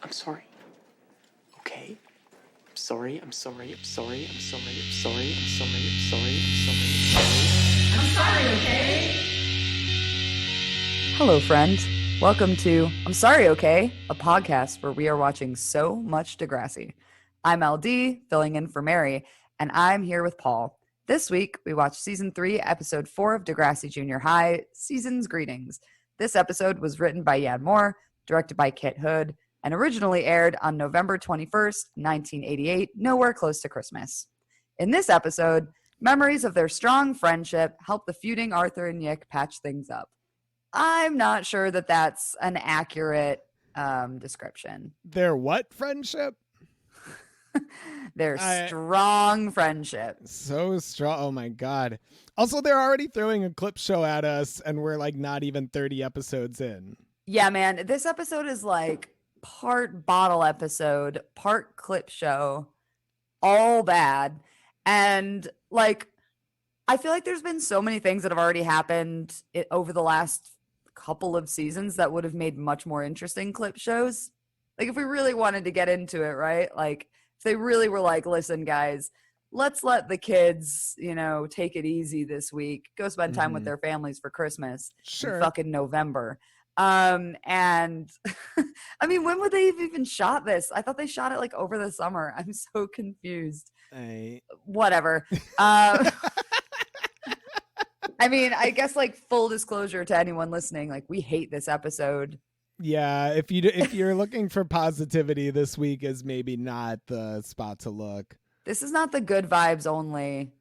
I'm sorry. Okay? I'm sorry. I'm sorry. I'm sorry. I'm sorry. I'm sorry. I'm sorry. I'm sorry. I'm sorry. I'm sorry. I'm sorry, okay? Hello, friends. Welcome to I'm Sorry, Okay, a podcast where we are watching so much Degrassi. I'm LD, filling in for Mary, and I'm here with Paul. This week, we watched Season 3, Episode 4 of Degrassi Junior High, Season's Greetings. This episode was written by Yan Moore, directed by Kit Hood, and originally aired on November 21st, 1988, nowhere close to Christmas. In this episode, memories of their strong friendship help the feuding Arthur and Yick patch things up. I'm not sure that that's an accurate description. Their what friendship? Their strong friendship. So strong. Oh my God. Also, they're already throwing a clip show at us and we're like not even 30 episodes in. Yeah, man. This episode is like part bottle episode, part clip show, all bad. And like, I feel like there's been so many things that have already happened over the last couple of seasons that would have made much more interesting clip shows. Like if we really wanted to get into it, right? Like if they really were like, listen, guys, let's let the kids, take it easy this week. Go spend time with their families for Christmas. Sure. In fucking November. And I mean, when would they have even shot this? I thought they shot it like over the summer. I'm so confused. Whatever. I mean, I guess like full disclosure to anyone listening, like we hate this episode. Yeah, if you're looking for positivity, this week is maybe not the spot to look. This is not the good vibes only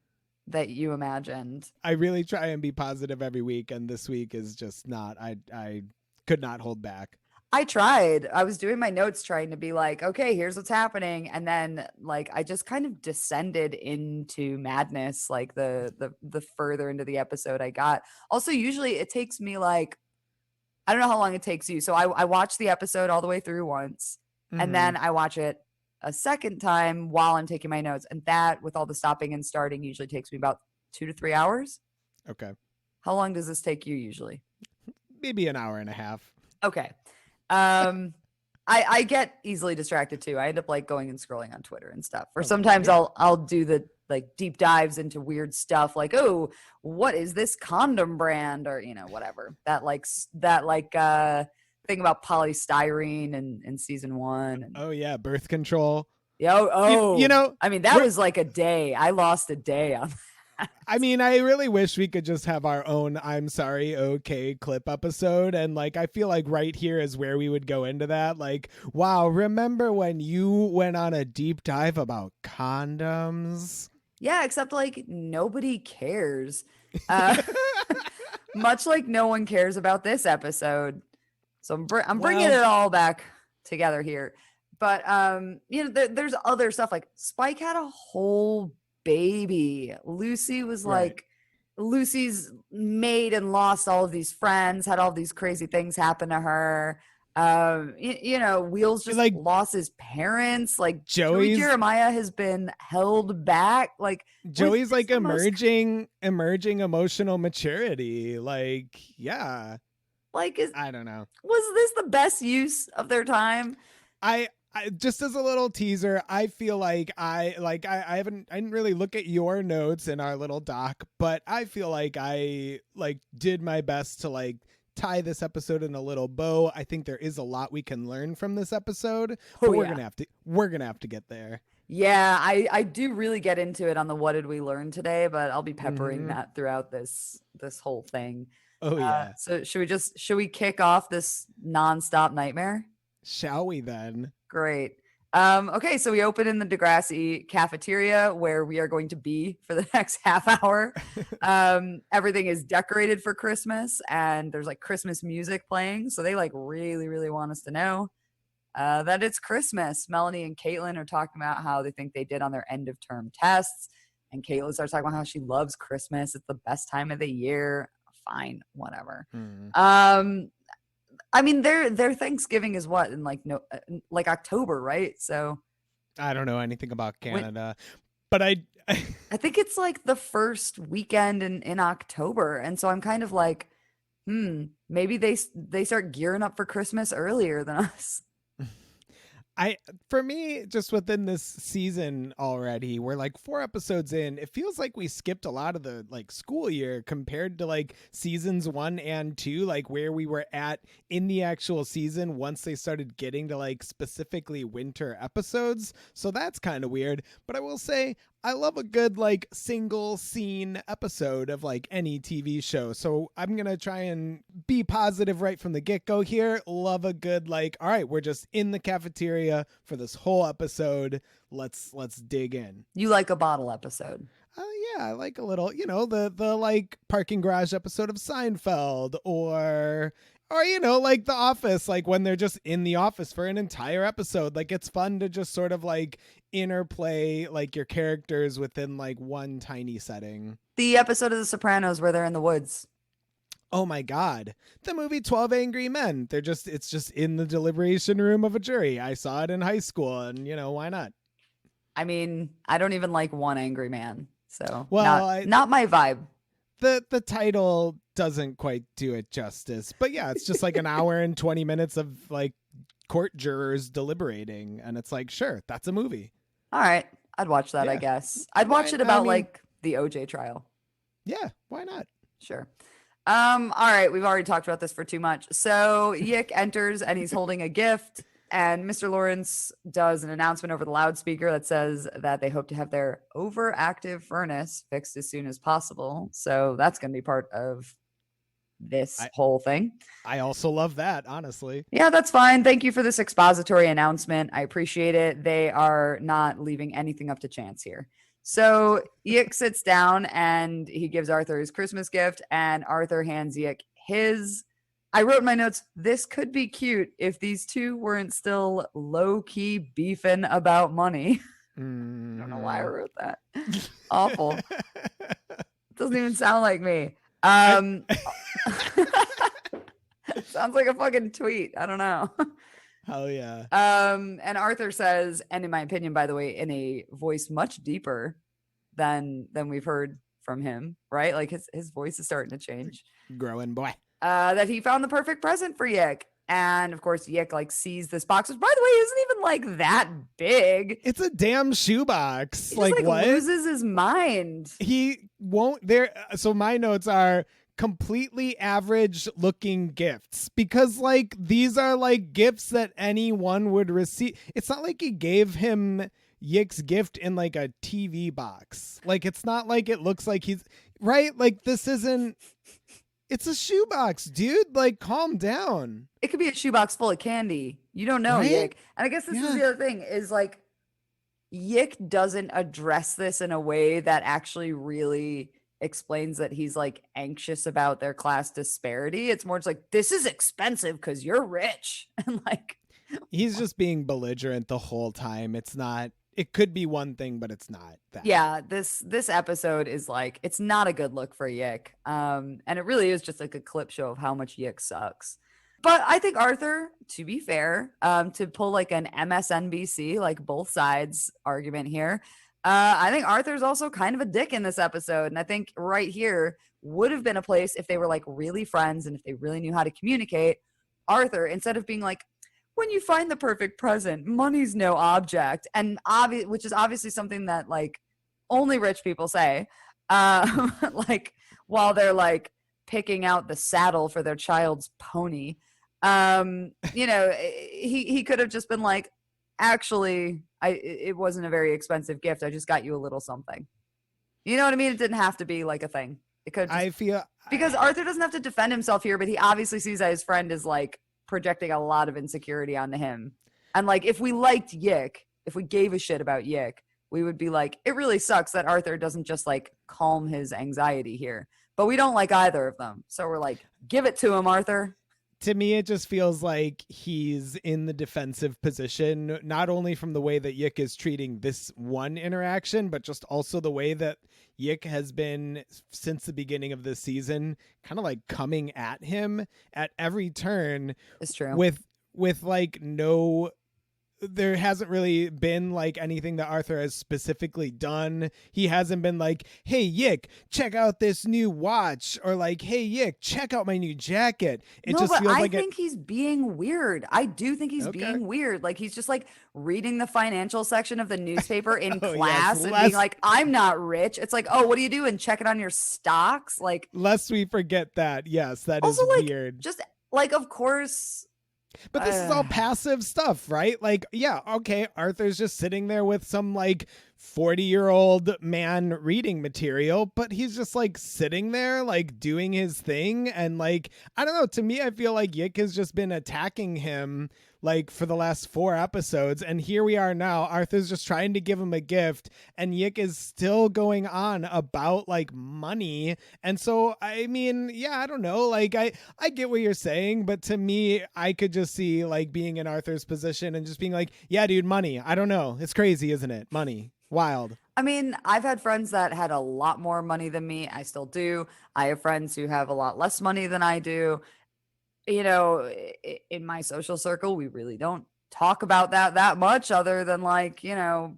that you imagined. I really try and be positive every week, and this week is just not. I could not hold back. I tried. I was doing my notes trying to be like, okay, here's what's happening. And then like I just kind of descended into madness like the further into the episode I got. Also, usually it takes me like, I don't know how long it takes you. So I watch the episode all the way through once and then I watch it a second time while I'm taking my notes. And that with all the stopping and starting usually takes me about 2 to 3 hours. Okay. How long does this take you usually? Maybe an hour and a half. Okay. I get easily distracted too. I end up like going and scrolling on Twitter and stuff. Or sometimes I'll do the like deep dives into weird stuff like, oh, what is this condom brand? Or, whatever. That thing about polystyrene in season 1. And, oh yeah, birth control. Yeah, I mean, that was like a day. I lost a day on that. I mean, I really wish we could just have our own I'm Sorry, Okay clip episode. And like, I feel like right here is where we would go into that. Like, wow, remember when you went on a deep dive about condoms? Yeah, except like nobody cares. Much like no one cares about this episode. So I'm bringing it all back together here. But, there's other stuff like Spike had a whole baby. Lucy was like, Lucy's made and lost all of these friends, had all these crazy things happen to her. Wheels just like lost his parents. Like Joey Jeremiah has been held back. Like Joey's like emerging emotional maturity. Like, yeah. Like I don't know. Was this the best use of their time? I just as a little teaser, I feel like I didn't really look at your notes in our little doc, but I feel like I did my best to like tie this episode in a little bow. I think there is a lot we can learn from this episode, but we're gonna have to get there. Yeah, I do really get into it on the what did we learn today, but I'll be peppering that throughout this whole thing. Oh yeah. So should we kick off this nonstop nightmare? Shall we then? Great. Okay, so we open in the Degrassi cafeteria where we are going to be for the next half hour. Everything is decorated for Christmas and there's like Christmas music playing. So they like really, really want us to know that it's Christmas. Melanie and Caitlin are talking about how they think they did on their end of term tests. And Caitlin starts talking about how she loves Christmas. It's the best time of the year. Fine, whatever. I mean, their Thanksgiving is what in like October, right? So I don't know anything about Canada, but I think it's like the first weekend in October, and so I'm kind of like, maybe they start gearing up for Christmas earlier than us. For me, just within this season already, we're like 4 episodes in. It feels like we skipped a lot of the like school year compared to like seasons 1 and 2, like where we were at in the actual season once they started getting to like specifically winter episodes. So that's kind of weird. But I will say, I love a good like single scene episode of like any TV show. So I'm going to try and be positive right from the get-go here. Love a good like, all right, we're just in the cafeteria for this whole episode. Let's dig in. You like a bottle episode. Yeah, I like a little, the like parking garage episode of Seinfeld or like The Office, like when they're just in the office for an entire episode. Like it's fun to just sort of like interplay like your characters within like one tiny setting. The episode of The Sopranos where they're in the woods. Oh my God. The movie 12 Angry Men. It's just in the deliberation room of a jury. I saw it in high school and why not? I mean, I don't even like One Angry Man. So well, not my vibe. The title doesn't quite do it justice, but yeah, it's just like an hour and 20 minutes of like court jurors deliberating. And it's like, sure, that's a movie. All right. I'd watch that, Yeah. I guess. I'd watch it about I mean, like the OJ trial. Yeah. Why not? Sure. All right. We've already talked about this for too much. So Yick enters and he's holding a gift. And Mr. Lawrence does an announcement over the loudspeaker that says that they hope to have their overactive furnace fixed as soon as possible. So that's going to be part of this whole thing. I also love that, honestly. Yeah, that's fine. Thank you for this expository announcement. I appreciate it. They are not leaving anything up to chance here. So Yick sits down and he gives Arthur his Christmas gift, and Arthur hands Yick his. I wrote in my notes, this could be cute if these two weren't still low-key beefing about money. I don't know why I wrote that. Awful. It doesn't even sound like me. Sounds like a fucking tweet. I don't know. Hell yeah. And Arthur says, and in my opinion, by the way, in a voice much deeper than we've heard from him, right? Like his voice is starting to change. Growing boy. That he found the perfect present for Yick. And of course, Yick like sees this box, which by the way isn't even like that big. It's a damn shoebox. He like just, what? Loses his mind. He won't there. So my notes are completely average looking gifts, because like these are like gifts that anyone would receive. It's not like he gave him Yick's gift in like a TV box. Like it's not like it looks like he's right. Like this isn't. It's a shoebox, dude. Like, calm down. It could be a shoebox full of candy. You don't know, Right? Yick. And I guess this is the other thing is like Yick doesn't address this in a way that actually really explains that he's like anxious about their class disparity. It's more just like, this is expensive because you're rich. And like He's just being belligerent the whole time. It's not. It could be one thing, but it's not that. Yeah, this episode is like, it's not a good look for Yick. And it really is just like a clip show of how much Yick sucks. But I think Arthur, to be fair, to pull like an MSNBC, like both sides argument here, I think Arthur's also kind of a dick in this episode. And I think right here would have been a place if they were like really friends and if they really knew how to communicate. Arthur, instead of being like, when you find the perfect present, money's no object, and which is obviously something that like only rich people say, like while they're like picking out the saddle for their child's pony. He could have just been like, actually, it wasn't a very expensive gift. I just got you a little something. You know what I mean? It didn't have to be like a thing. It could. I feel because Arthur doesn't have to defend himself here, but he obviously sees that his friend is like projecting a lot of insecurity onto him. And like, if we liked Yick, if we gave a shit about Yick, we would be like, it really sucks that Arthur doesn't just like calm his anxiety here. But we don't like either of them. So we're like, give it to him, Arthur. To me, it just feels like he's in the defensive position, not only from the way that Yick is treating this one interaction, but just also the way that Yick has been since the beginning of this season, kind of like coming at him at every turn. It's true. With like no there hasn't really been like anything that Arthur has specifically done. He hasn't been like, hey Yick, check out this new watch, or like, hey Yick, check out my new jacket. It No, just but feels I like think he's being weird. I do think he's Okay. being weird. Like he's just like reading the financial section of the newspaper in Oh, yes, class and less- being like, I'm not rich. It's like, oh, what do you do? And check it on your stocks. Like, lest we forget that. Yes, that is also like weird. just like, of course. But this is all passive stuff, right? Like, yeah, okay, Arthur's just sitting there with some like 40-year-old man reading material, but he's just like sitting there, like doing his thing. And like, I don't know, to me, I feel like Yick has just been attacking him like for the last 4 episodes. And here we are now. Arthur's just trying to give him a gift, and Yick is still going on about like money. And so, I mean, yeah, I don't know. Like, I get what you're saying, but to me, I could just see like being in Arthur's position and just being like, yeah, dude, money. I don't know. It's crazy, isn't it? Money. Wild. I mean, I've had friends that had a lot more money than me. I still do. I have friends who have a lot less money than I do. You know, in my social circle, we really don't talk about that much, other than like, you know,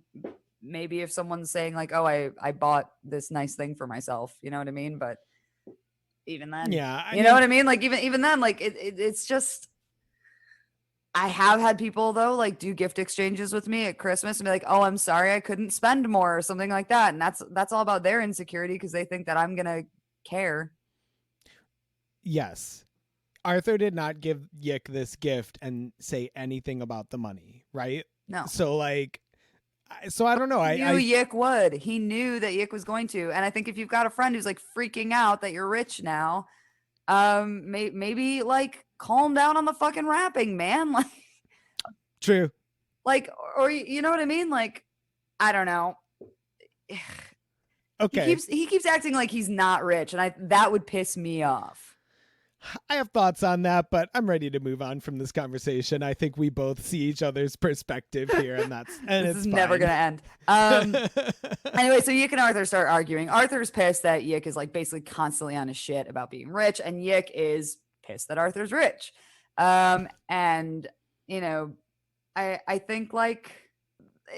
maybe if someone's saying like, oh, I bought this nice thing for myself, you know what I mean? But even then, Yeah, you know what I mean? Like even then, like it's just, I have had people though like do gift exchanges with me at Christmas and be like, "Oh, I'm sorry, I couldn't spend more," or something like that, and that's all about their insecurity because they think that I'm gonna care. Yes. Arthur did not give Yick this gift and say anything about the money, right? No. So like, so I don't know. He knew Yick would. He knew that Yick was going to, and I think if you've got a friend who's like freaking out that you're rich now, maybe like calm down on the fucking rapping, man. Like, true. Like, or you know what I mean? Like, I don't know. Okay. He keeps acting like he's not rich, and that would piss me off. I have thoughts on that, but I'm ready to move on from this conversation. I think we both see each other's perspective here, and this is never gonna end. Anyway, so Yick and Arthur start arguing. Arthur's pissed that Yick is like basically constantly on his shit about being rich, and Yick is pissed that Arthur's rich. And you know, I think like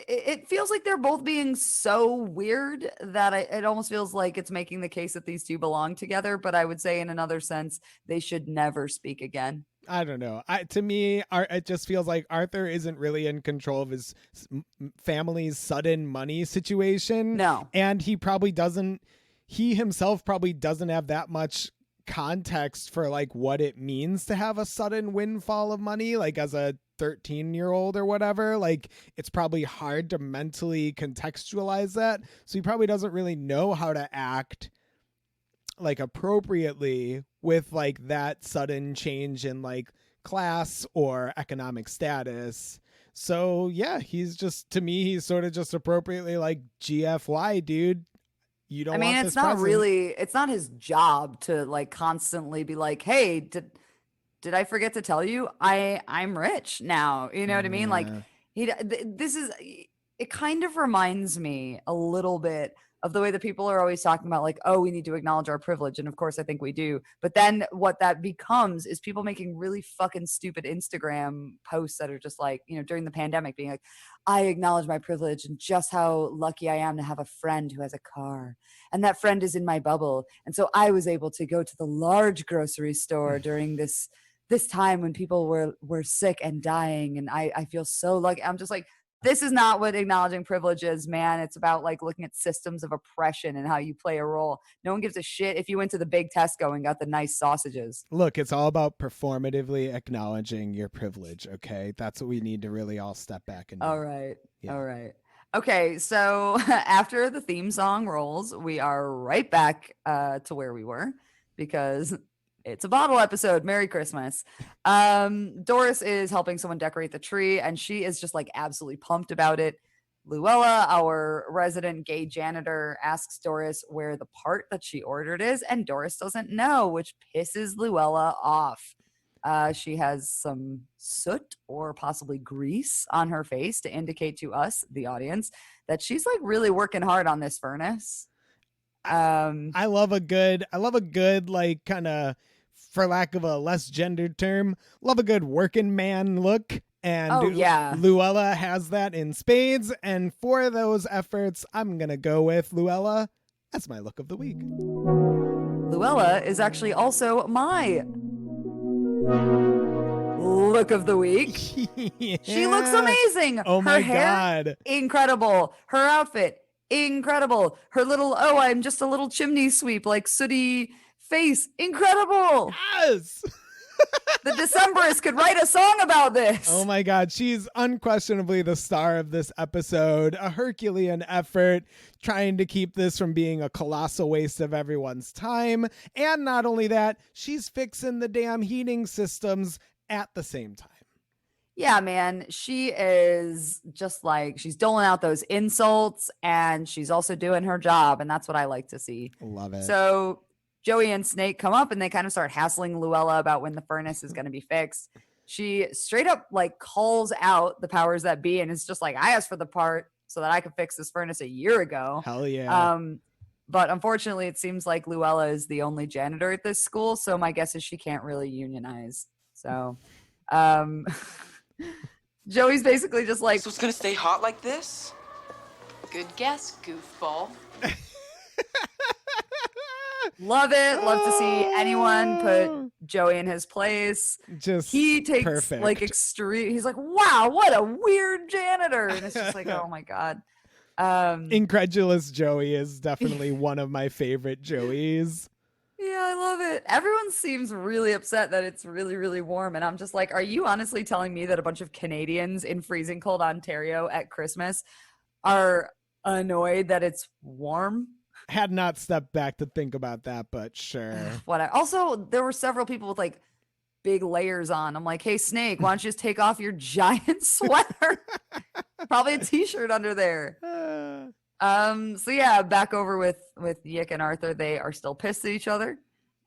it feels like they're both being so weird that it almost feels like it's making the case that these two belong together. But I would say in another sense, they should never speak again. I don't know. To me, it just feels like Arthur isn't really in control of his family's sudden money situation. No. And he himself probably doesn't have that much context for like what it means to have a sudden windfall of money, like as a 13-year-old or whatever. Like, it's probably hard to mentally contextualize that, so he probably doesn't really know how to act like appropriately with like that sudden change in like class or economic status. So yeah, he's just, to me, he's sort of just appropriately like, GFY, dude. You don't. I mean, it's not really. It's not his job to like constantly be like, "Hey, did I forget to tell you I'm rich now?" You know what I mean? Like this is. It kind of reminds me a little bit of the way that people are always talking about like, oh, we need to acknowledge our privilege, and of course I think we do. But then what that becomes is people making really fucking stupid Instagram posts that are just like, you know, during the pandemic being like, I acknowledge my privilege and just how lucky I am to have a friend who has a car. And that friend is in my bubble. And so I was able to go to the large grocery store during this time when people were sick and dying. And I feel so lucky. I'm just like, this is not what acknowledging privilege is, man. It's about like looking at systems of oppression and how you play a role. No one gives a shit if you went to the big Tesco and got the nice sausages. Look, it's all about performatively acknowledging your privilege, okay? That's what we need to really all step back and do. All right. Yeah. All right. Okay, so after the theme song rolls, we are right back to where we were because it's a bottle episode. Merry Christmas. Doris is helping someone decorate the tree, and she is just like absolutely pumped about it. Luella, our resident gay janitor, asks Doris where the part that she ordered is, and Doris doesn't know, which pisses Luella off. She has some soot or possibly grease on her face to indicate to us, the audience, that she's like really working hard on this furnace. I love a good like kind of, for lack of a less gendered term, love a good working man look. And Oh, yeah. Luella has that in spades. And for those efforts, I'm going to go with Luella as my look of the week. Luella is actually also my look of the week. Yeah. She looks amazing. Oh Her my hair, God. incredible. Her outfit, incredible. Her little, oh, I'm just a little chimney sweep, like sooty face, incredible. Yes. The Decemberists could write a song about this. Oh my God. She's unquestionably the star of this episode. A Herculean effort trying to keep this from being a colossal waste of everyone's time. And not only that, she's fixing the damn heating systems at the same time. Yeah, man. She is just like, she's doling out those insults and she's also doing her job. And that's what I like to see. Love it. So Joey and Snake come up and they kind of start hassling Luella about when the furnace is going to be fixed. She straight up like calls out the powers that be and is just like, I asked for the part so that I could fix this furnace a year ago. Hell yeah. But unfortunately, it seems like Luella is the only janitor at this school. So my guess is she can't really unionize. So Joey's basically just like, So it's gonna stay hot like this? Good guess, goofball. love it. Love to see anyone put Joey in his place. Just He takes perfect. like extreme. He's like, wow, what a weird janitor. And it's just like, oh my God. Incredulous Joey is definitely one of my favorite Joeys. Yeah, I love it. Everyone seems really upset that it's really, really warm. And I'm just like, are you honestly telling me that a bunch of Canadians in freezing cold Ontario at Christmas are annoyed that it's warm? Had not stepped back to think about that, but sure. Also, there were several people with like big layers on. I'm like, hey, Snake, why don't you just take off your giant sweater? Probably a t-shirt under there. So yeah, back over with Yick and Arthur. They are still pissed at each other.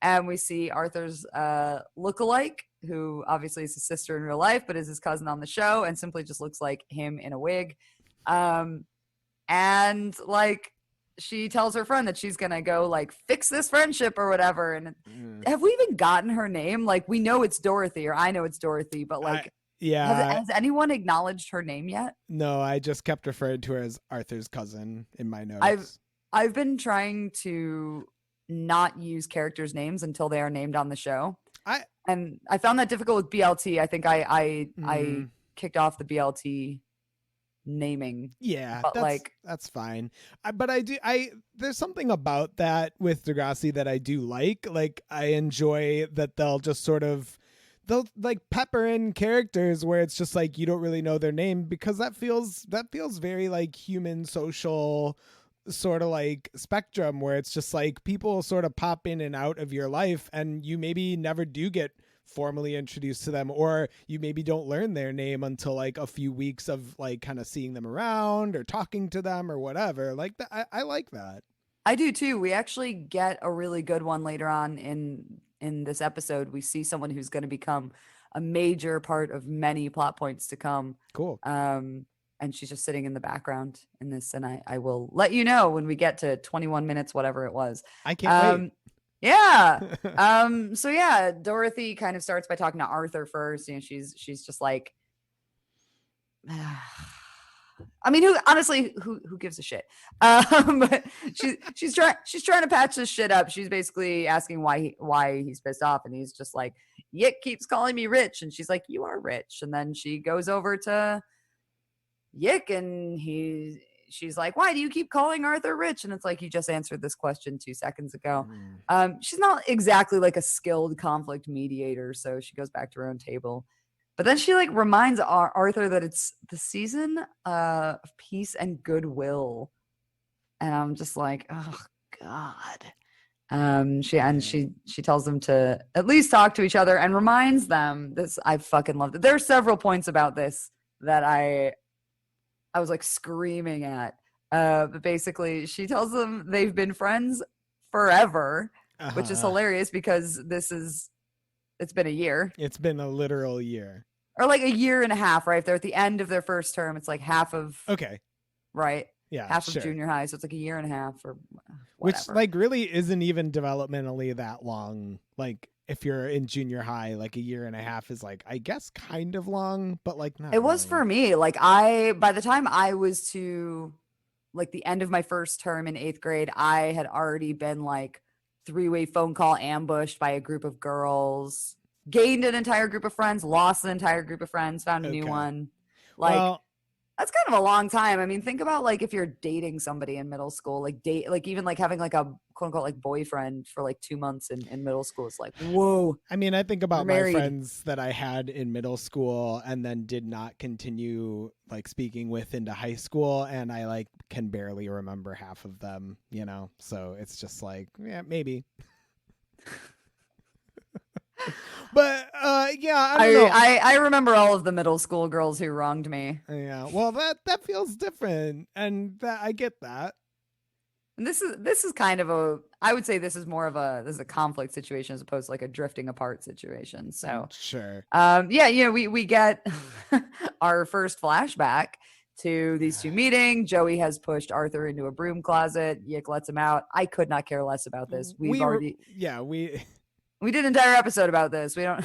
And we see Arthur's lookalike, who obviously is his sister in real life, but is his cousin on the show and simply just looks like him in a wig. And like, she tells her friend that she's gonna go like fix this friendship or whatever. And have we even gotten her name? Like, we know it's Dorothy, or I know it's Dorothy, but like, has anyone acknowledged her name yet? No, I just kept referring to her as Arthur's cousin in my notes. I've been trying to not use characters' names until they are named on the show. I found that difficult with BLT. I think I kicked off the BLT naming. Yeah, but that's fine. There's something about that with Degrassi that I do like. Like, I enjoy that they'll like pepper in characters where it's just like you don't really know their name, because that feels very like human social sort of like spectrum, where it's just like people sort of pop in and out of your life and you maybe never do get formally introduced to them, or you maybe don't learn their name until like a few weeks of like kind of seeing them around or talking to them or whatever. Like that, I like that. I do too. We actually get a really good one later on in this episode. We see someone who's going to become a major part of many plot points to come. Cool. And she's just sitting in the background in this, and I will let you know when we get to 21 minutes, whatever it was. I can't wait. Yeah. So yeah, Dorothy kind of starts by talking to Arthur first. You know, she's just like, I mean, who gives a shit? But she's trying to patch this shit up. She's basically asking why he's pissed off, and he's just like, Yick keeps calling me rich, and she's like, you are rich. And then she goes over to Yick, and she's like, why do you keep calling Arthur rich? And it's like, you just answered this question 2 seconds ago. She's not exactly like a skilled conflict mediator, so she goes back to her own table. But then she like reminds Arthur that it's the season of peace and goodwill. And I'm just like, oh God. She tells them to at least talk to each other and reminds them this. I fucking loved it. There are several points about this that I was like screaming at. But basically she tells them they've been friends forever, which is hilarious because it's been a year. It's been a literal year. Or like a year and a half, right? If they're at the end of their first term, it's like half of... Okay. Right? Yeah, half of junior high, so it's like a year and a half or whatever. Which like really isn't even developmentally that long. Like if you're in junior high, like a year and a half is like, I guess kind of long, but like not It was really. for me. Like by the time I was to like the end of my first term in 8th grade, I had already been like 3-way phone call ambushed by a group of girls, gained an entire group of friends, lost an entire group of friends, found a new Okay. one. Like, Well, that's kind of a long time. I mean, think about like if you're dating somebody in middle school, like even like having like a quote unquote like boyfriend for like 2 months in middle school. It's like, whoa, I mean, I think about my married. friends that I had in middle school and then did not continue like speaking with into high school, and I like can barely remember half of them, you know? So it's just like, yeah, maybe. But yeah, I don't know. I remember all of the middle school girls who wronged me. Yeah, well, that feels different, and that I get that. And this is kind of I would say this is a conflict situation as opposed to like a drifting apart situation. So Sure. yeah, you know, we get our first flashback to these two meeting. Joey has pushed Arthur into a broom closet. Yick lets him out. I could not care less about this. We did an entire episode about this. We don't.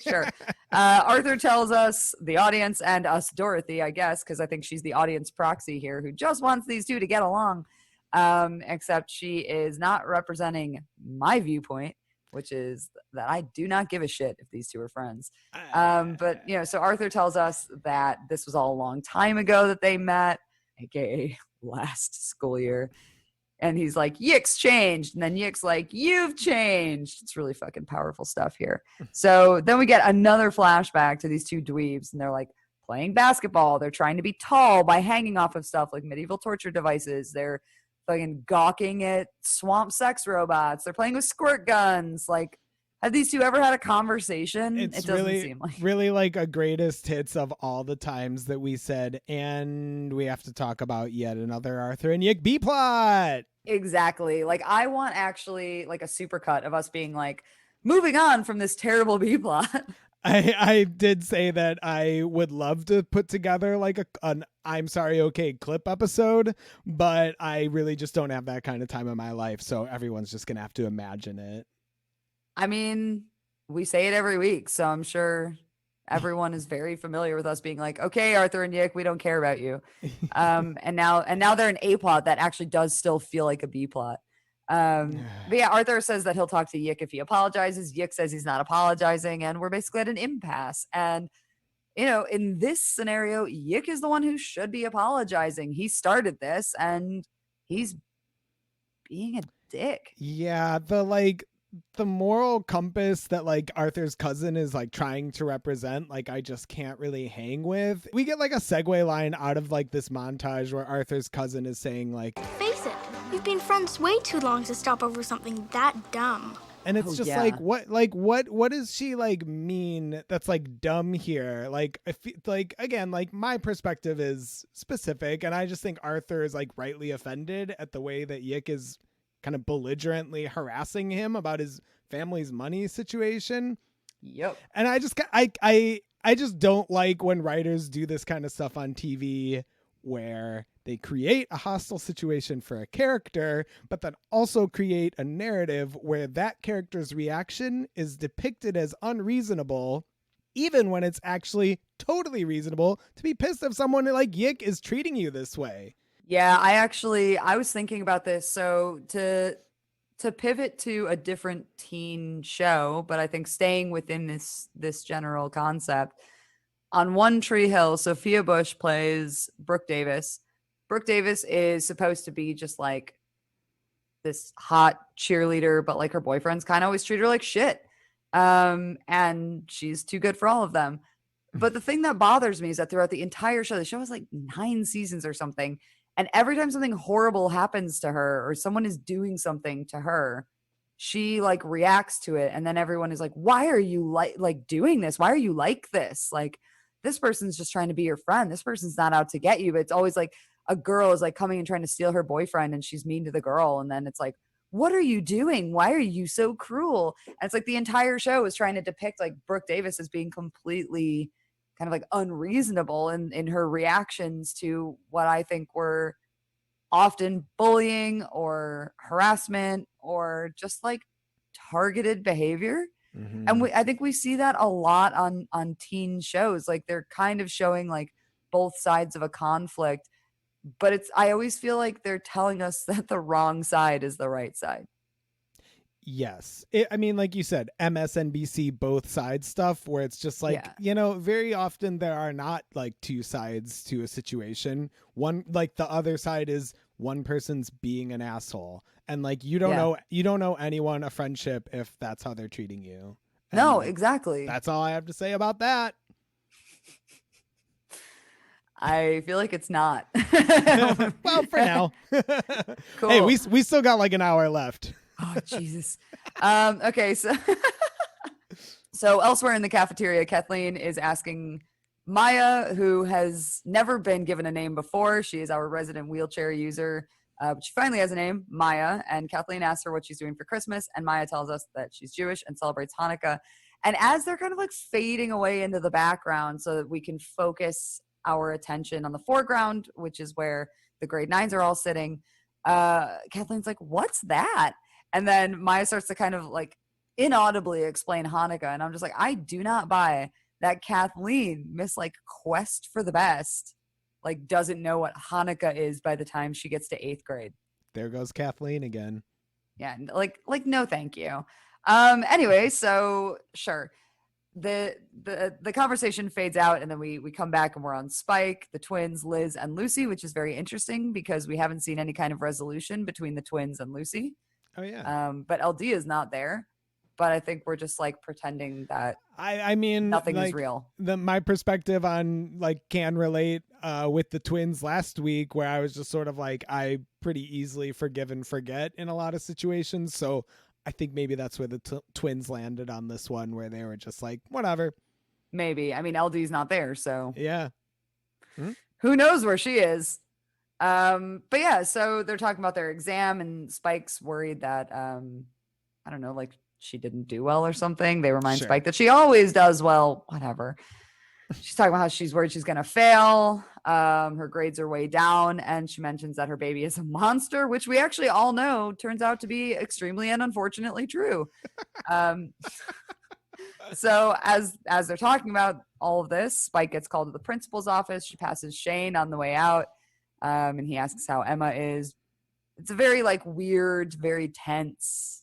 Sure. Arthur tells us, the audience, and us, Dorothy, I guess, because I think she's the audience proxy here, who just wants these two to get along. Except she is not representing my viewpoint, which is that I do not give a shit if these two are friends. But, you know, so Arthur tells us that this was all a long time ago that they met, aka last school year. And he's like, Yick's changed. And then Yick's like, you've changed. It's really fucking powerful stuff here. So then we get another flashback to these two dweebs, and they're like playing basketball. They're trying to be tall by hanging off of stuff like medieval torture devices. They're fucking gawking at swamp sex robots. They're playing with squirt guns. Like, have these two ever had a conversation? It doesn't really seem like. Really like a greatest hits of all the times that we said, and we have to talk about yet another Arthur and Yick B plot. Exactly. Like, I want actually like a supercut of us being like, moving on from this terrible B plot. I did say that I would love to put together like an I'm Sorry Okay clip episode, but I really just don't have that kind of time in my life, so everyone's just gonna have to imagine it. I mean, we say it every week, so I'm sure everyone is very familiar with us being like, okay, Arthur and Yick, we don't care about you. And now they're an A plot that actually does still feel like a B plot. But yeah, Arthur says that he'll talk to Yick if he apologizes. Yick says he's not apologizing, and we're basically at an impasse. And, you know, in this scenario, Yick is the one who should be apologizing. He started this, and he's being a dick. Yeah, the moral compass that like Arthur's cousin is like trying to represent, like I just can't really hang with. We get like a segue line out of like this montage where Arthur's cousin is saying like, face it, we've been friends way too long to stop over something that dumb. and it's just like what does she like mean that's like dumb here? Like if like again, like my perspective is specific, and I just think Arthur is like rightly offended at the way that Yick is kind of belligerently harassing him about his family's money situation. Yep. And I just don't like when writers do this kind of stuff on TV where they create a hostile situation for a character, but then also create a narrative where that character's reaction is depicted as unreasonable, even when it's actually totally reasonable to be pissed if someone like Yick is treating you this way. Yeah, I was thinking about this. So to pivot to a different teen show, but I think staying within this general concept. On One Tree Hill, Sophia Bush plays Brooke Davis. Brooke Davis is supposed to be just like this hot cheerleader, but like her boyfriends kind of always treat her like shit. And she's too good for all of them. But the thing that bothers me is that throughout the entire show, the show has like 9 seasons or something. And every time something horrible happens to her or someone is doing something to her, she like reacts to it. And then everyone is like, why are you like doing this? Why are you like this? Like, this person's just trying to be your friend. This person's not out to get you. But it's always like a girl is like coming and trying to steal her boyfriend, and she's mean to the girl. And then it's like, what are you doing? Why are you so cruel? And it's like the entire show is trying to depict like Brooke Davis as being completely kind of like unreasonable in her reactions to what I think were often bullying or harassment or just like targeted behavior. Mhm. And I think we see that a lot on teen shows. Like they're kind of showing like both sides of a conflict, but I always feel like they're telling us that the wrong side is the right side. Yes. I mean, like you said, MSNBC both sides stuff where it's just like, Yeah. very often there are not like two sides to a situation. One, like the other side is one person's being an asshole. And like you don't know anyone a friendship if that's how they're treating you. And No, exactly. That's all I have to say about that. I feel like it's not. Well, for now. Cool. Hey, we still got like an hour left. Oh, Jesus. Okay, so elsewhere in the cafeteria, Kathleen is asking Maya, who has never been given a name before. She is our resident wheelchair user. But she finally has a name, Maya, and Kathleen asks her what she's doing for Christmas, and Maya tells us that she's Jewish and celebrates Hanukkah. And as they're kind of like fading away into the background so that we can focus our attention on the foreground, which is where the grade 9s are all sitting, Kathleen's like, what's that? And then Maya starts to kind of like inaudibly explain Hanukkah. And I'm just like, I do not buy that Kathleen, Miss like Quest for the Best, like doesn't know what Hanukkah is by the time she gets to 8th grade. There goes Kathleen again. Yeah, like no thank you. Anyway, so sure. The conversation fades out and then we come back and we're on Spike, the twins, Liz and Lucy, which is very interesting because we haven't seen any kind of resolution between the twins and Lucy. Oh yeah. But LD is not there. But I think we're just like pretending that I mean nothing like, is real. My perspective on like can relate with the twins last week, where I was just sort of like I pretty easily forgive and forget in a lot of situations. So I think maybe that's where the twins landed on this one, where they were just like whatever. Maybe. I mean, LD's not there, so yeah. Who knows where she is? But yeah, so they're talking about their exam, and Spike's worried that I don't know, like she didn't do well or something. They remind Spike that she always does well, whatever. She's talking about how she's worried she's going to fail. Her grades are way down. And she mentions that her baby is a monster, which we actually all know turns out to be extremely and unfortunately true. So as they're talking about all of this, Spike gets called to the principal's office. She passes Shane on the way out. And he asks how Emma is. It's a very like weird, very tense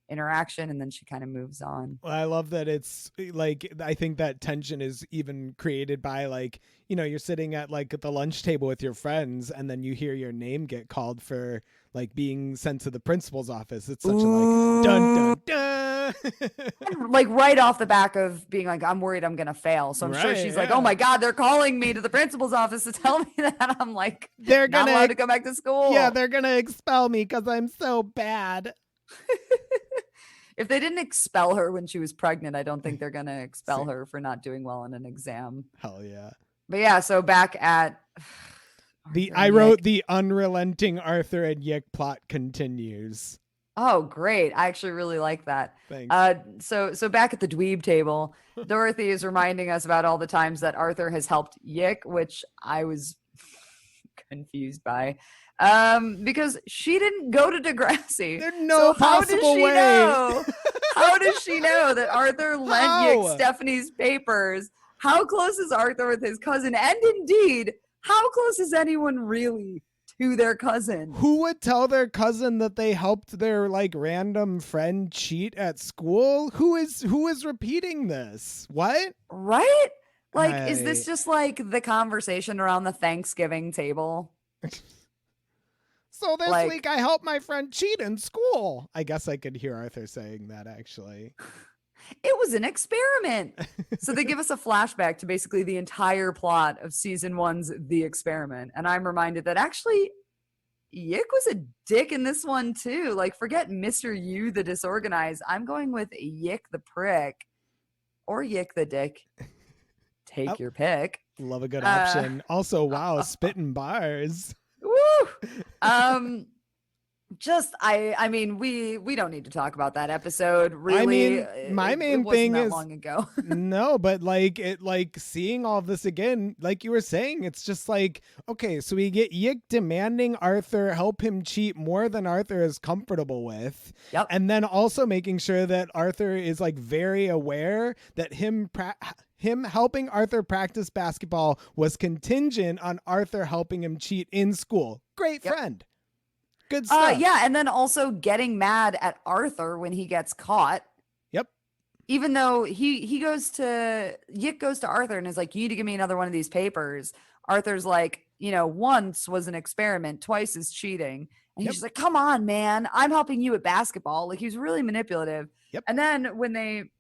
interaction, and then she kind of moves on. Well, I love that it's like I think that tension is even created by like, you're sitting at like the lunch table with your friends and then you hear your name get called for like being sent to the principal's office. It's such a like dun dun dun. Like right off the back of being like, I'm worried I'm gonna fail. So I'm sure she's like, oh my God, they're calling me to the principal's office to tell me that I'm like they're not allowed to go back to school. Yeah, they're gonna expel me because I'm so bad. If they didn't expel her when she was pregnant, I don't think they're going to expel her for not doing well in an exam. Hell yeah. But yeah, so back at I wrote the unrelenting Arthur and Yick plot continues. Oh, great. I actually really like that. Thanks. So back at the dweeb table, Dorothy is reminding us about all the times that Arthur has helped Yick, which I was confused by. Because she didn't go to Degrassi. There's no possible way. How does she know that Arthur lent Yick Stephanie's papers? How close is Arthur with his cousin? And indeed, how close is anyone really to their cousin? Who would tell their cousin that they helped their like random friend cheat at school? Who is repeating this? What? Right? Like, is this just like the conversation around the Thanksgiving table? So this week I helped my friend cheat in school. I guess I could hear Arthur saying that actually. It was an experiment. So they give us a flashback to basically the entire plot of season 1's The Experiment. And I'm reminded that actually Yick was a dick in this one too. Like forget Mr. You the disorganized. I'm going with Yick the prick or Yick the dick. Take your pick. Love a good option. Also, wow, spitting bars. Woo! I mean, we don't need to talk about that episode. Really, I mean, my it main wasn't thing that is long ago. no, but like seeing all this again, like you were saying, it's just like, okay, so we get Yick demanding Arthur help him cheat more than Arthur is comfortable with. Yep. And then also making sure that Arthur is like very aware that him helping Arthur practice basketball was contingent on Arthur helping him cheat in school. Great friend. Good stuff. Yeah, and then also getting mad at Arthur when he gets caught. Yep. Even though Yick goes to Arthur and is like, you need to give me another one of these papers. Arthur's like, once was an experiment, twice is cheating. And he's just like, come on, man, I'm helping you at basketball. Like, he's really manipulative. Yep. And then when they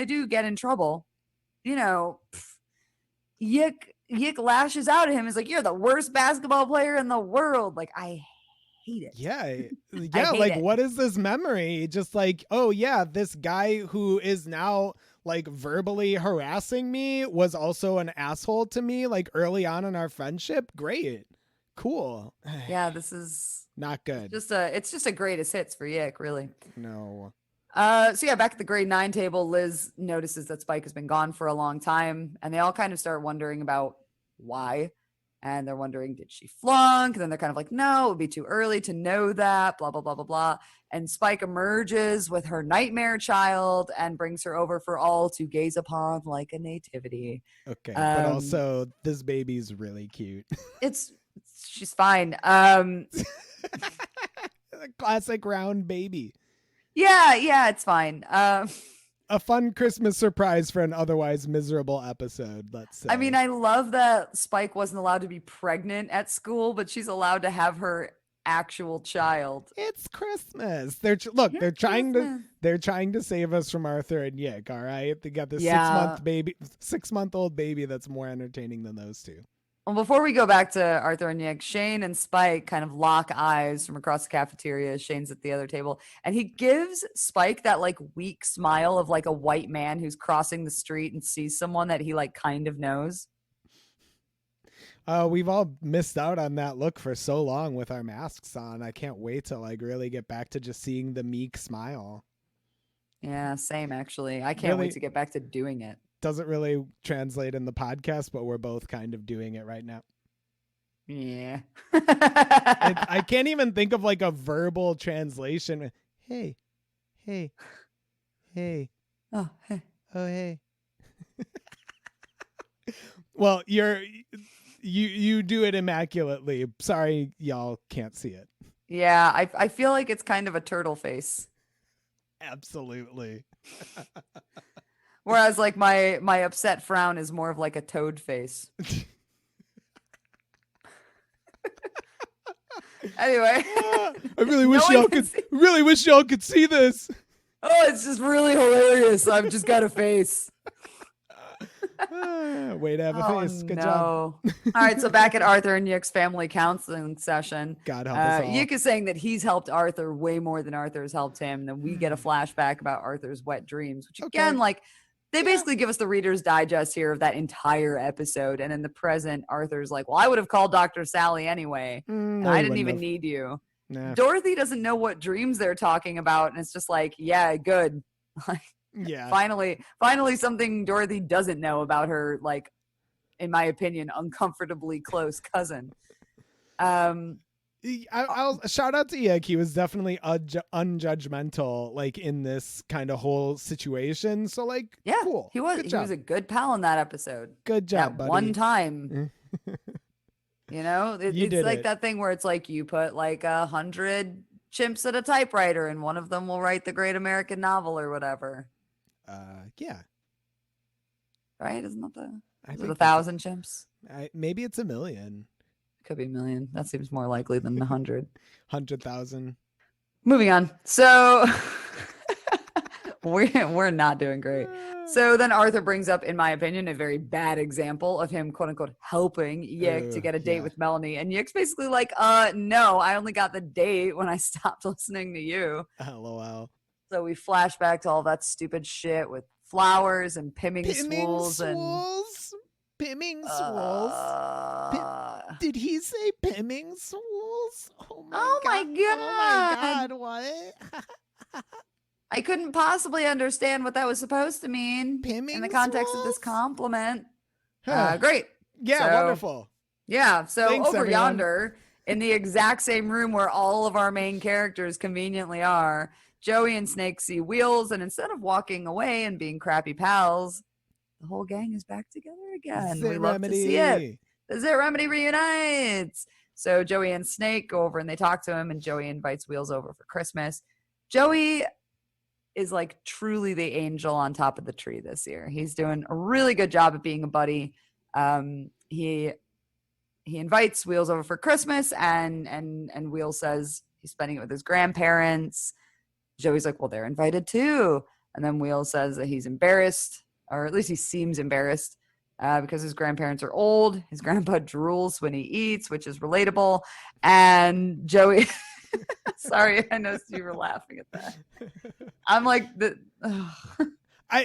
do get in trouble, Yick lashes out at him. Is like, you're the worst basketball player in the world. Like, I hate it. Yeah. hate like, it. what is this memory? Just like, oh yeah, this guy who is now like verbally harassing me was also an asshole to me like early on in our friendship. Great. Cool. Yeah, this is not good. it's just a greatest hits for Yick, really. No. So yeah, back at the grade 9 table, Liz notices that Spike has been gone for a long time, and they all kind of start wondering about why. And they're wondering, did she flunk? And then they're kind of like, no, it would be too early to know that, blah, blah, blah, blah, blah. And Spike emerges with her nightmare child and brings her over for all to gaze upon like a nativity. Okay. But also, this baby's really cute. She's fine. Classic round baby. Yeah, it's fine. A fun Christmas surprise for an otherwise miserable episode, let's say. I mean, I love that Spike wasn't allowed to be pregnant at school, but she's allowed to have her actual child. It's Christmas. They're trying to save us from Arthur and Yick, all right? They got this 6-month-old baby that's more entertaining than those two. Well, before we go back to Arthur and Yick, Shane and Spike kind of lock eyes from across the cafeteria. Shane's at the other table, and he gives Spike that like weak smile of like a white man who's crossing the street and sees someone that he like kind of knows. We've all missed out on that look for so long with our masks on. I can't wait to like really get back to just seeing the meek smile. Yeah, same actually. I can't wait to get back to doing it. Doesn't really translate in the podcast, but we're both kind of doing it right now. Yeah. I can't even think of like a verbal translation. Hey. Oh, hey. Oh, hey. Well, you do it immaculately. Sorry, y'all can't see it. Yeah, I feel like it's kind of a turtle face. Absolutely. Whereas like my upset frown is more of like a toad face. Anyway, I really wish y'all could see this. Oh, it's just really hilarious. I've just got a face. Way to have a face. Good job. All right, so back at Arthur and Yick's family counseling session, God help us all. Yick is saying that he's helped Arthur way more than Arthur has helped him. And then we get a flashback about Arthur's wet dreams, which again, like they basically give us the Reader's Digest here of that entire episode. And in the present, Arthur's like, well, I would have called Dr. Sally anyway. I didn't even need you. Nah. Dorothy doesn't know what dreams they're talking about. And it's just like, yeah, good. Yeah. Finally something Dorothy doesn't know about her, like, in my opinion, uncomfortably close cousin. I'll shout out to Yick. He was definitely unjudgmental, like in this kind of whole situation. So, like, yeah, cool. He was a good pal in that episode. Good job, buddy. One time, it's like that thing where it's like you put like 100 chimps at a typewriter, and one of them will write the great American novel or whatever. Yeah. Right? Isn't that I think 1,000 chimps? Maybe it's 1,000,000. Could be 1,000,000. That seems more likely than 100. 100,000. Moving on. So we're not doing great. So then Arthur brings up, in my opinion, a very bad example of him, quote unquote, helping Yick to get a date with Melanie. And Yick's basically like, no, I only got the date when I stopped listening to you. LOL. So we flash back to all that stupid shit with flowers and pimming swools and Pimming swools. Did he say pimming swools? wheels? Oh my God. Oh my God, what? I couldn't possibly understand what that was supposed to mean in the context of this compliment. Great. Yeah, So, wonderful. Yeah. So Thanks, over everyone. yonder, in the exact same room where all of our main characters conveniently are, Joey and Snake see Wheels, and instead of walking away and being crappy pals, the whole gang is back together again. Zit We love Remedy. to see it. The Zit Remedy reunites. So Joey and Snake go over and they talk to him, and Joey invites Wheels over for Christmas. Joey is like truly the angel on top of the tree this year. He's doing a really good job of being a buddy. He invites Wheels over for Christmas, and Wheels says he's spending it with his grandparents. Joey's like, well, they're invited too. And then Wheels says that he's embarrassed, or at least he seems embarrassed, because his grandparents are old. His grandpa drools when he eats, which is relatable. And Joey, sorry, I noticed you were laughing at that. I'm like,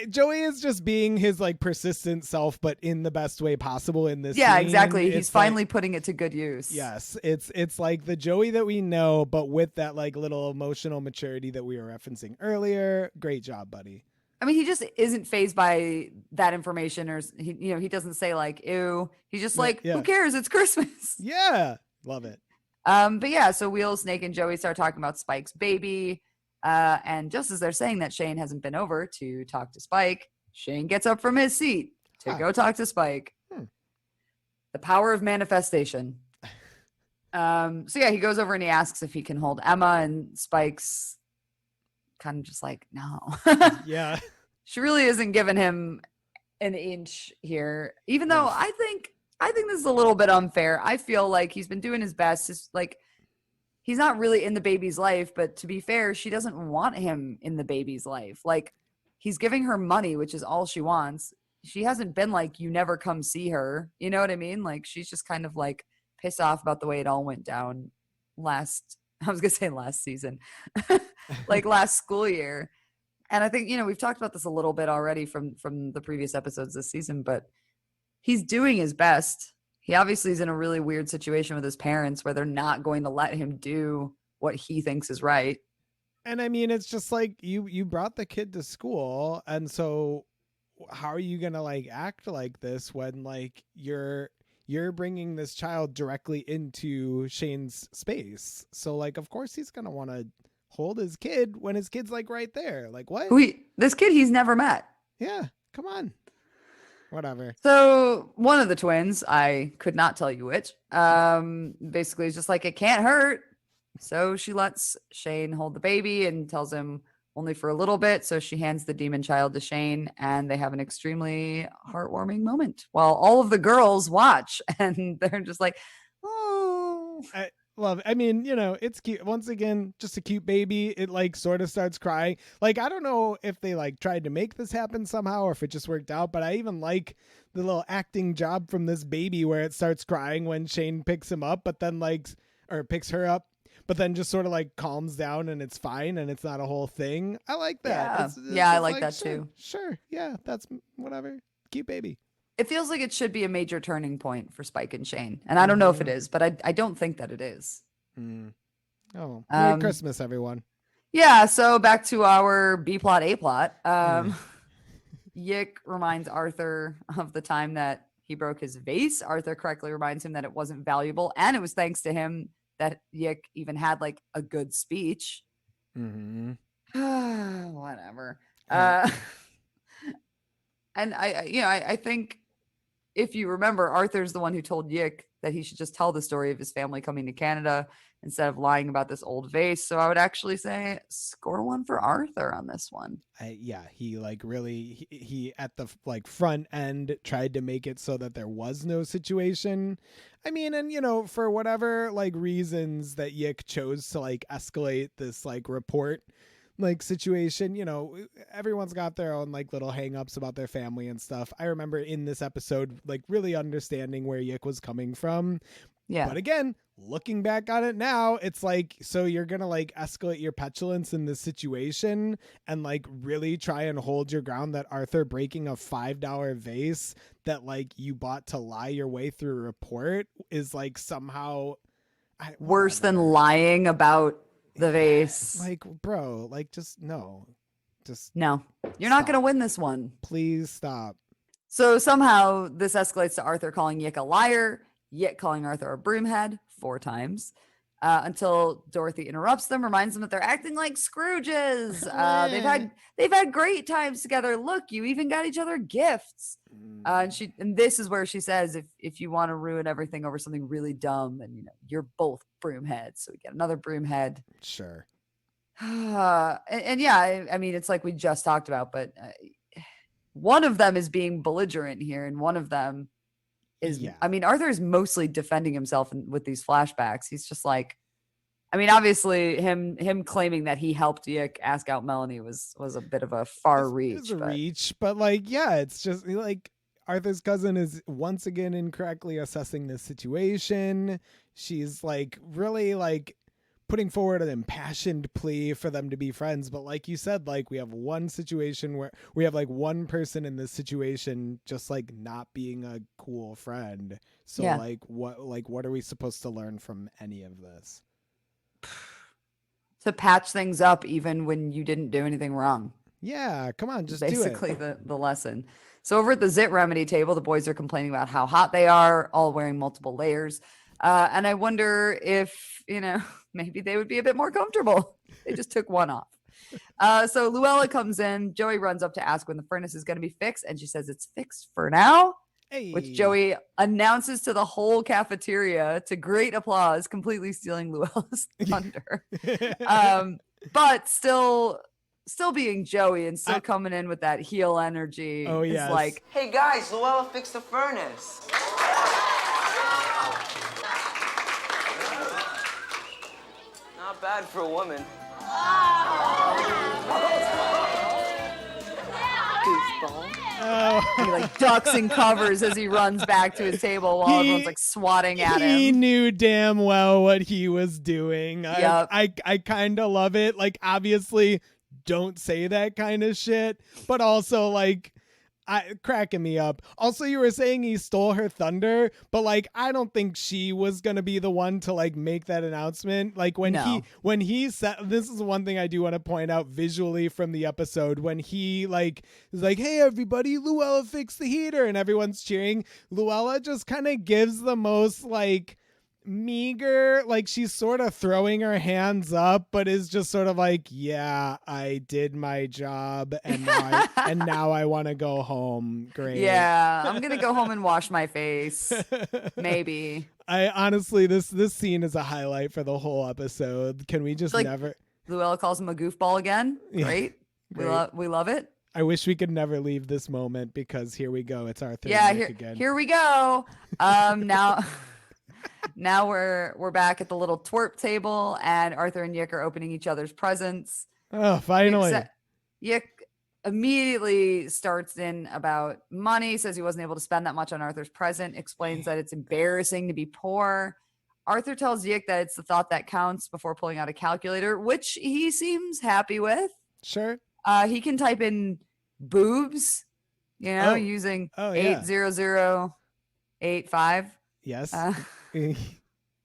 Joey is just being his like persistent self, but in the best way possible in this. Yeah, scene. exactly. He's It's finally like, putting it to good use. yes, it's like the Joey that we know, but with that like little emotional maturity that we were referencing earlier. Great job, buddy. I mean, he just isn't fazed by that information, or he doesn't say like, ew. He's just like, yeah. who cares? It's Christmas. Yeah, love it. But yeah, so Wheels, Snake, and Joey start talking about Spike's baby. And just as they're saying that Shane hasn't been over to talk to Spike, Shane gets up from his seat to go talk to Spike. The power of manifestation. So yeah, he goes over and he asks if he can hold Emma, and Spike's kind of just like, no. Yeah. She really isn't giving him an inch here, even though I think this is a little bit unfair. I feel like he's been doing his best. It's like, he's not really in the baby's life, but to be fair, she doesn't want him in the baby's life. Like, he's giving her money, which is all she wants. She hasn't been like, you never come see her. You know what I mean? Like, she's just kind of like pissed off about the way it all went down last season, like last school year. And I think, we've talked about this a little bit already from the previous episodes this season, but he's doing his best. He obviously is in a really weird situation with his parents where they're not going to let him do what he thinks is right. And I mean, it's just like you brought the kid to school, and so how are you gonna like act like this when like you're bringing this child directly into Shane's space? So like, of course he's gonna want to hold his kid when his kid's like right there. Like, what? This kid he's never met. Yeah, come on. Whatever. So one of the twins, I could not tell you which, basically is just like, it can't hurt. So she lets Shane hold the baby and tells him only for a little bit. So she hands the demon child to Shane, and they have an extremely heartwarming moment while all of the girls watch, and they're just like, oh. Love it. I mean, it's cute. Once again, just a cute baby. It like sort of starts crying. Like, I don't know if they like tried to make this happen somehow or if it just worked out, but I even like the little acting job from this baby where it starts crying when Shane picks him up, but then picks her up, but then just sort of like calms down and it's fine and it's not a whole thing. I like that. Yeah, I like that too. Sure. Yeah, that's whatever. Cute baby. It feels like it should be a major turning point for Spike and Shane. And I don't know if it is, but I don't think that it is. Oh, Merry Christmas, everyone. Yeah, so back to our B-plot, A-plot. Yick reminds Arthur of the time that he broke his vase. Arthur correctly reminds him that it wasn't valuable, and it was thanks to him that Yick even had like a good speech. Whatever. And I think, if you remember, Arthur's the one who told Yick that he should just tell the story of his family coming to Canada instead of lying about this old vase. So I would actually say score one for Arthur on this one. He like really, he at the like front end tried to make it so that there was no situation. I mean, and for whatever like reasons that Yick chose to like escalate this like report like situation, everyone's got their own like little hangups about their family and stuff. I remember in this episode like really understanding where Yick was coming from. Yeah. But again, looking back on it now, it's like, so you're going to like escalate your petulance in this situation and like really try and hold your ground that Arthur breaking a $5 vase that like you bought to lie your way through a report is like somehow worse than whatever. lying about the vase. Like, bro, like, just no. Just No, you're not stop. going to win this one. Please stop. So somehow this escalates to Arthur calling Yick a liar, Yick calling Arthur a broomhead 4 times, until Dorothy interrupts them, reminds them that they're acting like Scrooges. They've had great times together. Look, you even got each other gifts. And this is where she says, if you want to ruin everything over something really dumb, then you're both broomheads. So we get another broomhead. Sure. and yeah, I mean, it's like we just talked about, but one of them is being belligerent here, and one of them is, I mean, Arthur is mostly defending himself with these flashbacks. He's just like, I mean, obviously him claiming that he helped Yick ask out Melanie was a bit of a far reach. But like, yeah, it's just like Arthur's cousin is once again incorrectly assessing this situation. She's like really like putting forward an impassioned plea for them to be friends. But like you said, like we have one situation where we have like one person in this situation just like not being a cool friend. So like what are we supposed to learn from any of this? To patch things up even when you didn't do anything wrong. Yeah, come on, just basically do it. the lesson. So over at the Zit Remedy table, the boys are complaining about how hot they are, all wearing multiple layers. And I wonder if, maybe they would be a bit more comfortable. They just took one off. So Luella comes in. Joey runs up to ask when the furnace is going to be fixed. And she says it's fixed for now, which Joey announces to the whole cafeteria to great applause, completely stealing Luella's thunder. But still being Joey and still coming in with that heel energy. Oh, yeah. It's like, Hey guys, Luella fixed the furnace. Not bad for a woman. Goofball. he like ducks and covers as he runs back to his table while everyone's like swatting at him. He knew damn well what he was doing. Yep. I kind of love it. Like, obviously, don't say that kind of shit, but also like cracking me up. Also, you were saying he stole her thunder, but like I don't think she was gonna be the one to like make that announcement. Like when he said, this is one thing I do want to point out visually from the episode, when he like is like, hey everybody, Luella fixed the heater, and everyone's cheering. Luella just kind of gives the most like meager, like she's sort of throwing her hands up, but is just sort of like, yeah, I did my job, and now I want to go home. Great. Yeah, I'm gonna go home and wash my face. Maybe. I honestly, this scene is a highlight for the whole episode. Can we just never? Luella calls him a goofball again. Great. We love it. I wish we could never leave this moment, because here we go. It's Arthur. Yeah, and Yick again. Here we go. Now we're back at the little twerp table, and Arthur and Yick are opening each other's presents. Oh, finally. Yick immediately starts in about money, says he wasn't able to spend that much on Arthur's present, explains that it's embarrassing to be poor. Arthur tells Yick that it's the thought that counts before pulling out a calculator, which he seems happy with. Sure. He can type in boobs, using 80085. Yes.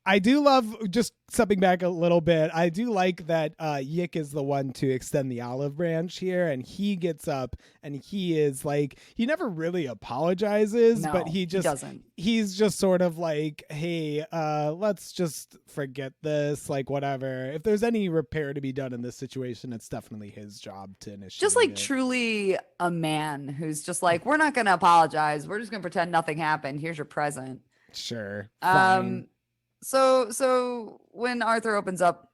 I do love, just stepping back a little bit, I do like that Yick is the one to extend the olive branch here, and he gets up and he is like, he never really apologizes, but he doesn't. He's just sort of like, hey, let's just forget this, like whatever. If there's any repair to be done in this situation, it's definitely his job to initiate. Just like truly a man who's just like, we're not going to apologize. We're just going to pretend nothing happened. Here's your present. Sure. Fine. So when Arthur opens up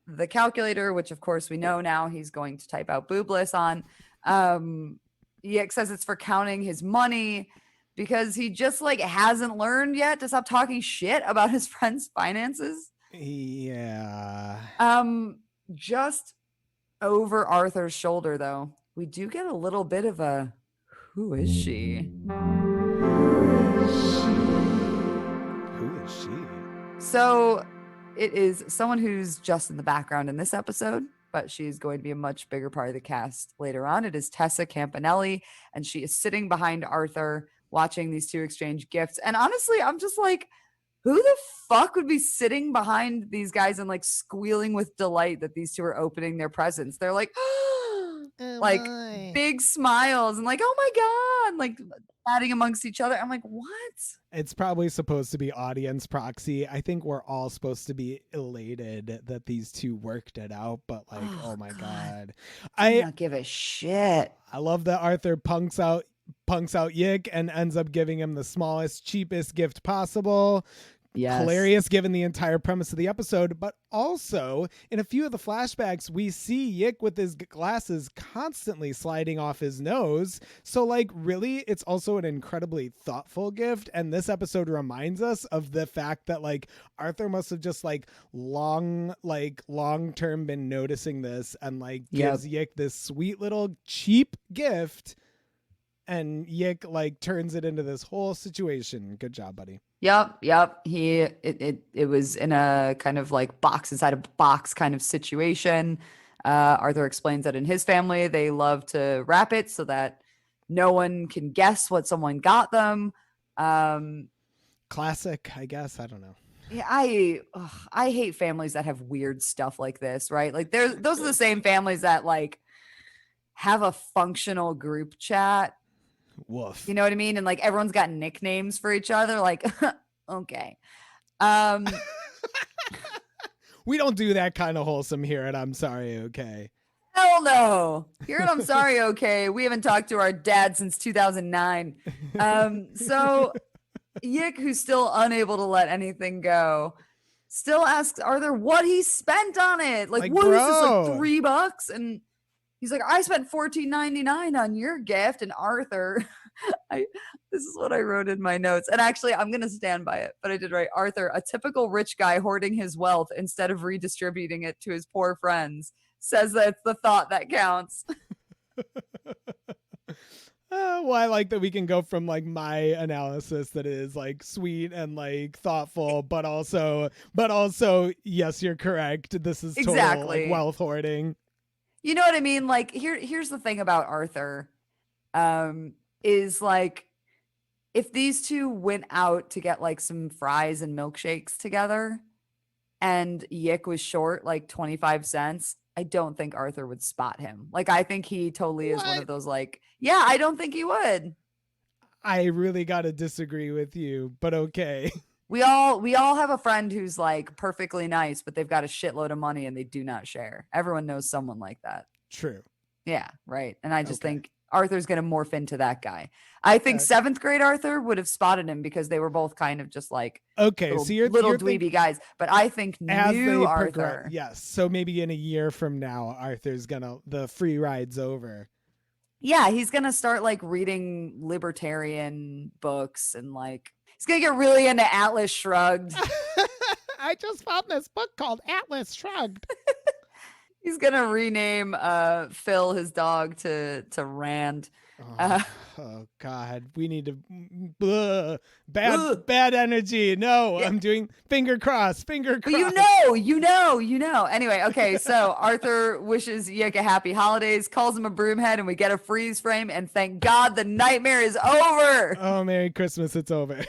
the calculator, which of course we know now he's going to type out boobless on, Yick says it's for counting his money, because he just like hasn't learned yet to stop talking shit about his friend's finances. Yeah. Just over Arthur's shoulder, though, we do get a little bit of a, who is she? So it is someone who's just in the background in this episode, but she's going to be a much bigger part of the cast later on. It is Tessa Campanelli, and she is sitting behind Arthur watching these two exchange gifts. And honestly, I'm just like, who the fuck would be sitting behind these guys and like squealing with delight that these two are opening their presents? They're like, like big smiles and like, oh my God, like chatting amongst each other. I'm like, what? It's probably supposed to be audience proxy. I think we're all supposed to be elated that these two worked it out, but like, oh my God. I don't give a shit. I love that Arthur punks out Yick and ends up giving him the smallest, cheapest gift possible. Yes. Hilarious given the entire premise of the episode, but also in a few of the flashbacks, we see Yick with his glasses constantly sliding off his nose. So like really, it's also an incredibly thoughtful gift. And this episode reminds us of the fact that like Arthur must have just like long term been noticing this and like gives Yick this sweet little cheap gift. And Yick like turns it into this whole situation. Good job, buddy. Yep. It was in a kind of like box inside a box kind of situation. Arthur explains that in his family, they love to wrap it so that no one can guess what someone got them. Classic, I guess. I don't know. Yeah, I hate families that have weird stuff like this, right? Like those are the same families that like have a functional group chat. Woof. You know what I mean? And like everyone's got nicknames for each other. Like, okay. We don't do that kind of wholesome here at I'm Sorry, Okay. Hell no. Here at I'm Sorry, Okay. We haven't talked to our dad since 2009. So Yick, who's still unable to let anything go, still asks Arthur what he spent on it. Like what is this, like $3? And he's like, I spent $14.99 on your gift. And Arthur, this is what I wrote in my notes. And actually, I'm going to stand by it. But I did write, Arthur, a typical rich guy hoarding his wealth instead of redistributing it to his poor friends, says that it's the thought that counts. Well, I like that we can go from like my analysis that is like sweet and like thoughtful, but also, yes, you're correct. This is total Exactly. like, wealth hoarding. You know what I mean? Like here's the thing about Arthur, is like if these two went out to get like some fries and milkshakes together and Yick was short like 25 cents, I don't think Arthur would spot him. Like I think he totally is one of those like, yeah, I don't think he would. I really got to disagree with you, but okay. We all have a friend who's like perfectly nice, but they've got a shitload of money and they do not share. Everyone knows someone like that. True. Yeah, right. And I just think Arthur's going to morph into that guy. I think 7th grade Arthur would have spotted him because they were both kind of just like so you're dweeby guys. But I think new Arthur. Yes. So maybe in a year from now, Arthur's the free ride's over. Yeah, he's going to start like reading libertarian books and like he's going to get really into Atlas Shrugged. I just found this book called Atlas Shrugged. He's going to rename Phil, his dog, to Rand. Oh God, we need to bad energy. No, yeah. I'm doing finger cross. But you know. Anyway, okay, so Arthur wishes Yick a happy holidays, calls him a broomhead, and we get a freeze frame, and thank God the nightmare is over. Oh, Merry Christmas, it's over.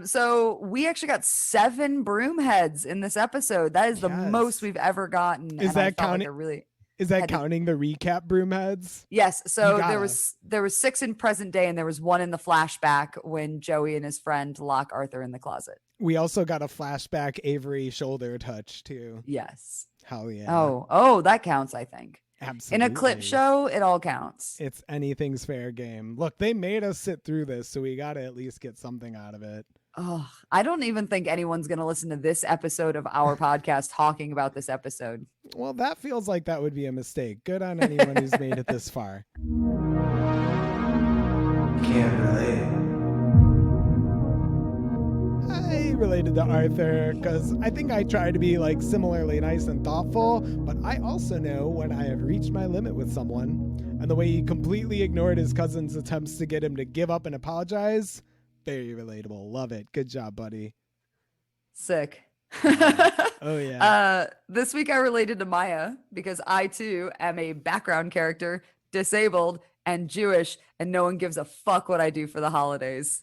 So we actually got 7 broomheads in this episode. That is the most we've ever gotten. Is that counting? Is that counting the recap broomheads? Yes. So there was 6 in present day, and there was 1 in the flashback when Joey and his friend lock Arthur in the closet. We also got a flashback Avery shoulder touch too. Yes. Hell yeah. Oh, that counts, I think. Absolutely. In a clip show, it all counts. It's anything's fair game. Look, they made us sit through this, so we got to at least get something out of it. Oh, I don't even think anyone's going to listen to this episode of our podcast talking about this episode. Well, that feels like that would be a mistake. Good on anyone who's made it this far. Can't relate. I related to Arthur because I think I try to be like similarly nice and thoughtful, but I also know when I have reached my limit with someone, and the way he completely ignored his cousin's attempts to get him to give up and apologize. Very relatable. Love it. Good job, buddy. Sick. Oh, yeah. This week I related to Maya because I, too, am a background character, disabled, and Jewish, and no one gives a fuck what I do for the holidays.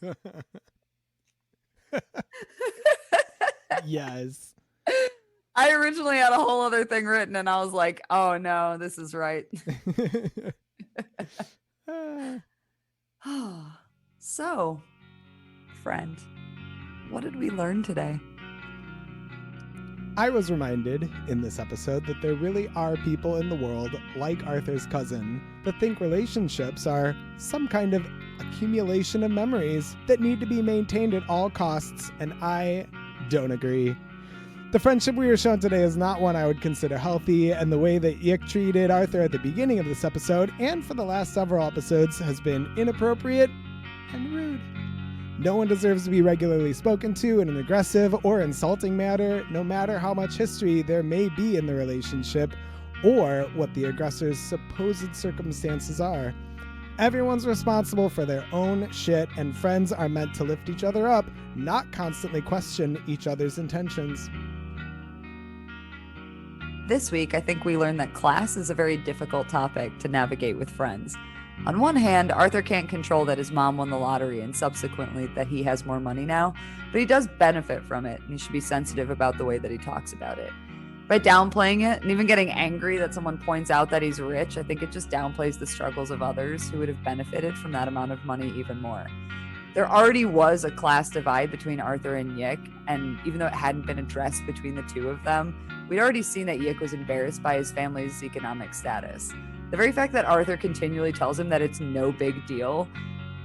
Yes. I originally had a whole other thing written and I was like, oh no, this is right. So, friend, what did we learn today? I was reminded in this episode that there really are people in the world, like Arthur's cousin, that think relationships are some kind of accumulation of memories that need to be maintained at all costs, and I don't agree. The friendship we were shown today is not one I would consider healthy, and the way that Yick treated Arthur at the beginning of this episode and for the last several episodes has been inappropriate and rude. No one deserves to be regularly spoken to in an aggressive or insulting manner, no matter how much history there may be in the relationship or what the aggressor's supposed circumstances are. Everyone's responsible for their own shit, and friends are meant to lift each other up, not constantly question each other's intentions. This week, I think we learned that class is a very difficult topic to navigate with friends. On one hand, Arthur can't control that his mom won the lottery and subsequently that he has more money now, but he does benefit from it, and he should be sensitive about the way that he talks about it. By downplaying it and even getting angry that someone points out that he's rich, I think it just downplays the struggles of others who would have benefited from that amount of money even more. There already was a class divide between Arthur and Yick, and even though it hadn't been addressed between the two of them, we'd already seen that Yick was embarrassed by his family's economic status. The very fact that Arthur continually tells him that it's no big deal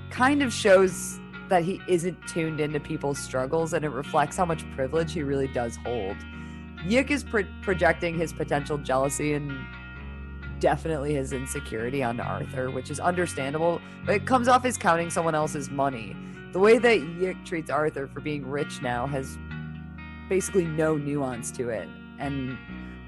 kind of shows that he isn't tuned into people's struggles, and it reflects how much privilege he really does hold. Yick is projecting his potential jealousy and definitely his insecurity onto Arthur, which is understandable, but it comes off as counting someone else's money. The way that Yick treats Arthur for being rich now has basically no nuance to it. And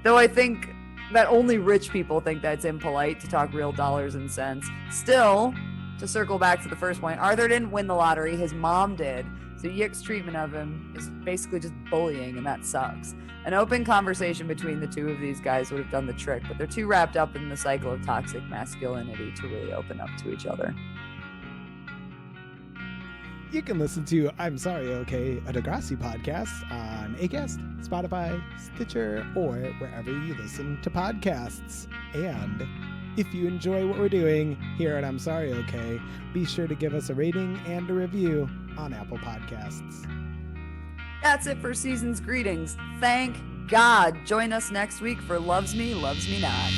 though I think that only rich people think that it's impolite to talk real dollars and cents, still, to circle back to the first point, Arthur didn't win the lottery, his mom did. So Yick's treatment of him is basically just bullying, and that sucks. An open conversation between the two of these guys would have done the trick, but they're too wrapped up in the cycle of toxic masculinity to really open up to each other. You can listen to I'm Sorry, Okay, a Degrassi podcast on Acast, Spotify, Stitcher, or wherever you listen to podcasts. And if you enjoy what we're doing here at I'm Sorry, Okay, be sure to give us a rating and a review on Apple Podcasts. That's it for Season's Greetings. Thank God. Join us next week for Loves Me, Loves Me Not.